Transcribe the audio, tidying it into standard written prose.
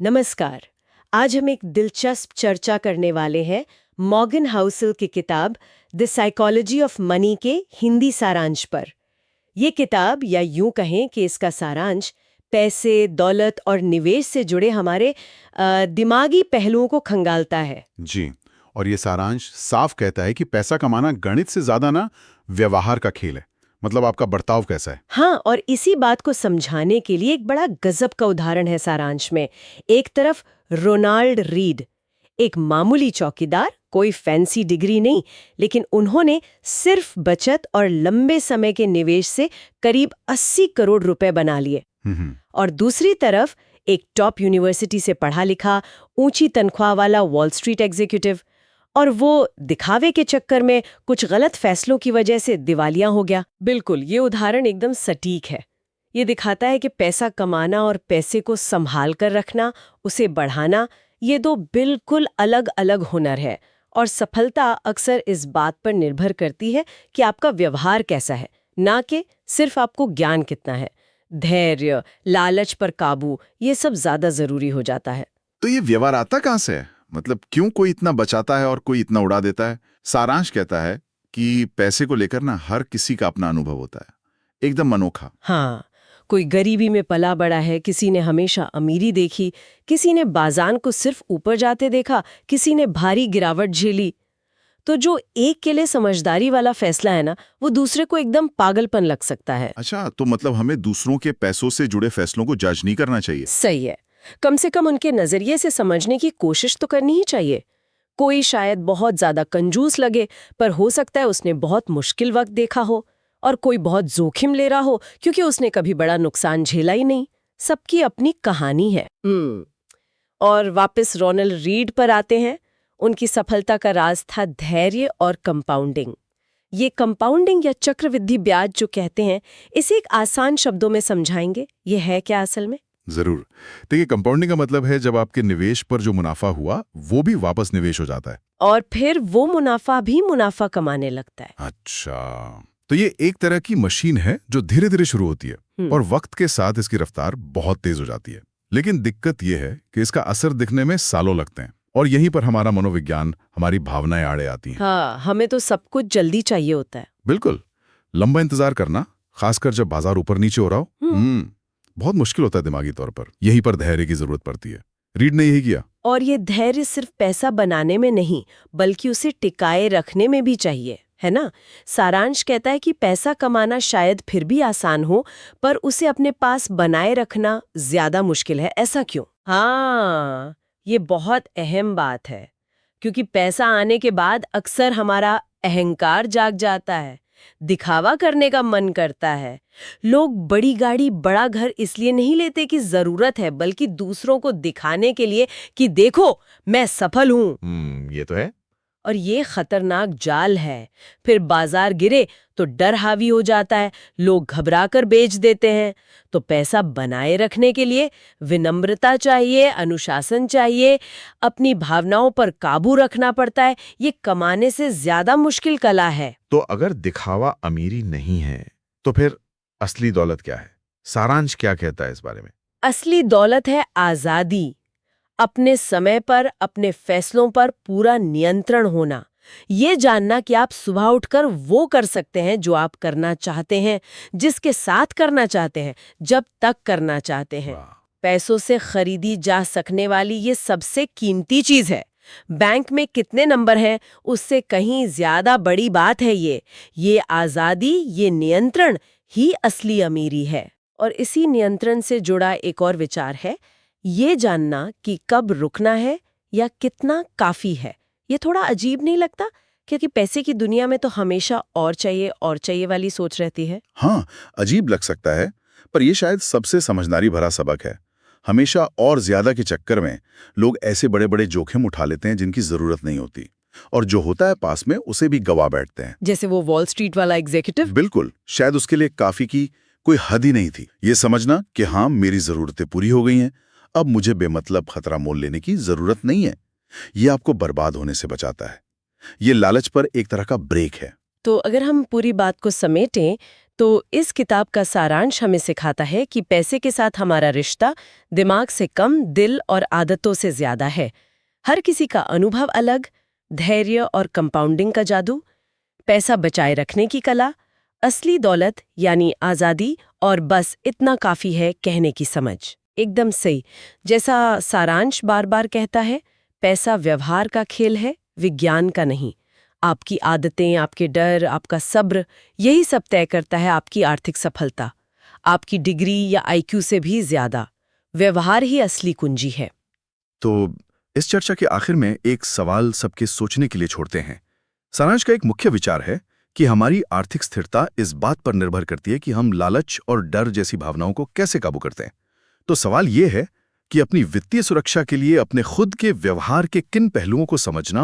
नमस्कार। आज हम एक दिलचस्प चर्चा करने वाले हैं मॉर्गन हाउसेल की किताब द साइकोलॉजी ऑफ मनी के हिंदी सारांश पर। ये किताब, या यूं कहें कि इसका सारांश, पैसे, दौलत और निवेश से जुड़े हमारे दिमागी पहलुओं को खंगालता है। जी। और ये सारांश साफ कहता है कि पैसा कमाना गणित से ज्यादा ना व्यवहार का खेल है। मतलब आपका बर्ताव कैसा है। हाँ, और इसी बात को समझाने के लिए एक बड़ा गजब का उदाहरण है सारांश में। एक तरफ रोनाल्ड रीड, एक मामूली चौकीदार, कोई फैंसी डिग्री नहीं, लेकिन उन्होंने सिर्फ बचत और लंबे समय के निवेश से करीब 80 करोड़ रुपए बना लिए। और दूसरी तरफ एक टॉप यूनिवर्सिटी से पढ़ा लिखा, ऊंची तनख्वाह वाला वॉल स्ट्रीट एग्जीक्यूटिव, और वो दिखावे के चक्कर में कुछ गलत फैसलों की वजह से दिवालिया हो गया। बिल्कुल, ये उदाहरण एकदम सटीक है। ये दिखाता है कि पैसा कमाना और पैसे को संभाल कर रखना, उसे बढ़ाना, ये दो बिल्कुल अलग अलग हुनर है। और सफलता अक्सर इस बात पर निर्भर करती है कि आपका व्यवहार कैसा है, ना कि सिर्फ आपको ज्ञान कितना है। धैर्य, लालच पर काबू, ये सब ज्यादा जरूरी हो जाता है। तो ये व्यवहार आता कहाँ से है? मतलब क्यों कोई इतना बचाता है और कोई इतना उड़ा देता है? सारांश कहता है कि पैसे को लेकर ना हर किसी का अपना अनुभव होता है, एकदम अनोखा। हाँ, कोई गरीबी में पला बड़ा है, किसी ने हमेशा अमीरी देखी, किसी ने बाजार को सिर्फ ऊपर जाते देखा, किसी ने भारी गिरावट झेली। तो जो एक के लिए समझदारी वाला फैसला है ना, वो दूसरे को एकदम पागलपन लग सकता है। अच्छा, तो मतलब हमें दूसरों के पैसों से जुड़े फैसलों को जज नहीं करना चाहिए। सही है। कम से कम उनके नजरिए से समझने की कोशिश तो करनी ही चाहिए। कोई शायद बहुत ज्यादा कंजूस लगे, पर हो सकता है उसने बहुत मुश्किल वक्त देखा हो, और कोई बहुत जोखिम ले रहा हो क्योंकि उसने कभी बड़ा नुकसान झेला ही नहीं। सबकी अपनी कहानी है। और वापस रोनाल्ड रीड पर आते हैं। उनकी सफलता का राज था धैर्य और कंपाउंडिंग। ये कंपाउंडिंग या चक्रवृद्धि ब्याज जो कहते हैं, इसे एक आसान शब्दों में समझाएंगे, ये है क्या असल में? जरूर। देखिए, कंपाउंडिंग का मतलब है जब आपके निवेश पर जो मुनाफा हुआ वो भी वापस निवेश हो जाता है, और फिर वो मुनाफा भी मुनाफा कमाने लगता है। अच्छा, तो ये एक तरह की मशीन है जो धीरे धीरे शुरू होती है और वक्त के साथ इसकी रफ्तार बहुत तेज हो जाती है। लेकिन दिक्कत ये है कि इसका असर दिखने में सालों लगते हैं, और यहीं पर हमारा मनोविज्ञान, हमारी भावनाएं आड़े आती हैं। हाँ, हमें तो सब कुछ जल्दी चाहिए होता है। बिल्कुल। लंबा इंतजार करना, खासकर जब बाजार ऊपर नीचे हो रहा हो, बहुत मुश्किल होता है दिमागी तौर पर। यहीं पर धैर्य की जरूरत पड़ती है। रीड ने यही किया। और ये धैर्य सिर्फ पैसा बनाने में नहीं, बल्कि उसे टिकाए रखने में भी चाहिए, है ना? सारांश कहता है कि पैसा कमाना शायद फिर भी आसान हो, पर उसे अपने पास बनाए रखना ज्यादा मुश्किल है। ऐसा क्यों? हाँ, ये बहुत अहम बात है, क्योंकि पैसा आने के बाद अक्सर हमारा अहंकार जाग जाता है, दिखावा करने का मन करता है। लोग बड़ी गाड़ी, बड़ा घर इसलिए नहीं लेते कि जरूरत है, बल्कि दूसरों को दिखाने के लिए कि देखो मैं सफल हूं। ये तो है। और ये खतरनाक जाल है। फिर बाजार गिरे तो डर हावी हो जाता है, लोग घबरा कर बेच देते हैं। तो पैसा बनाए रखने के लिए विनम्रता चाहिए, अनुशासन चाहिए, अपनी भावनाओं पर काबू रखना पड़ता है। ये कमाने से ज्यादा मुश्किल कला है। तो अगर दिखावा अमीरी नहीं है, तो फिर असली दौलत क्या है? सारांश क्या कहता है इस बारे में? असली दौलत है आजादी, अपने समय पर, अपने फैसलों पर पूरा नियंत्रण होना। ये जानना कि आप सुबह उठकर वो कर सकते हैं जो आप करना चाहते हैं, जिसके साथ करना चाहते हैं, जब तक करना चाहते हैं। पैसों से खरीदी जा सकने वाली ये सबसे कीमती चीज है। बैंक में कितने नंबर हैं, उससे कहीं ज्यादा बड़ी बात है ये आजादी, ये नियंत्रण ही असली अमीरी है। और इसी नियंत्रण से जुड़ा एक और विचार है, ये जानना कि कब रुकना है या कितना काफी है। ये थोड़ा अजीब नहीं लगता? क्योंकि पैसे की दुनिया में तो हमेशा और चाहिए वाली सोच रहती है। हाँ, अजीब लग सकता है, पर यह शायद सबसे समझदारी भरा सबक है। हमेशा और ज्यादा के चक्कर में लोग ऐसे बड़े बड़े जोखिम उठा लेते हैं जिनकी जरूरत नहीं होती, और जो होता है पास में उसे भी गवा बैठते हैं। जैसे वो वॉल स्ट्रीट वाला एग्जीक्यूटिव। बिल्कुल, शायद उसके लिए काफी की कोई हद ही नहीं थी। ये समझना कि हाँ, मेरी जरूरतें पूरी हो गई हैं, अब मुझे बेमतलब खतरा मोल लेने की जरूरत नहीं है। ये आपको बर्बाद होने से बचाता है। ये लालच पर एक तरह का ब्रेक है। तो अगर हम पूरी बात को समेटें, तो इस किताब का सारांश हमें सिखाता है कि पैसे के साथ हमारा रिश्ता दिमाग से कम दिल और आदतों से ज्यादा है। हर किसी का अनुभव अलग, धैर्य और कंपाउंडिंग का जादू, पैसा बचाए रखने की कला, असली दौलत यानी आज़ादी और बस इतना काफ़ी है कहने की समझ। एकदम सही। जैसा सारांश बार बार कहता है, पैसा व्यवहार का खेल है, विज्ञान का नहीं। आपकी आदतें, आपके डर, आपका सब्र, यही सब तय करता है आपकी आर्थिक सफलता। आपकी डिग्री या आईक्यू से भी ज्यादा व्यवहार ही असली कुंजी है। तो इस चर्चा के आखिर में एक सवाल सबके सोचने के लिए छोड़ते हैं। सारांश का एक मुख्य विचार है कि हमारी आर्थिक स्थिरता इस बात पर निर्भर करती है कि हम लालच और डर जैसी भावनाओं को कैसे काबू करते हैं। तो सवाल ये है कि अपनी वित्तीय सुरक्षा के लिए अपने खुद के व्यवहार के किन पहलुओं को समझना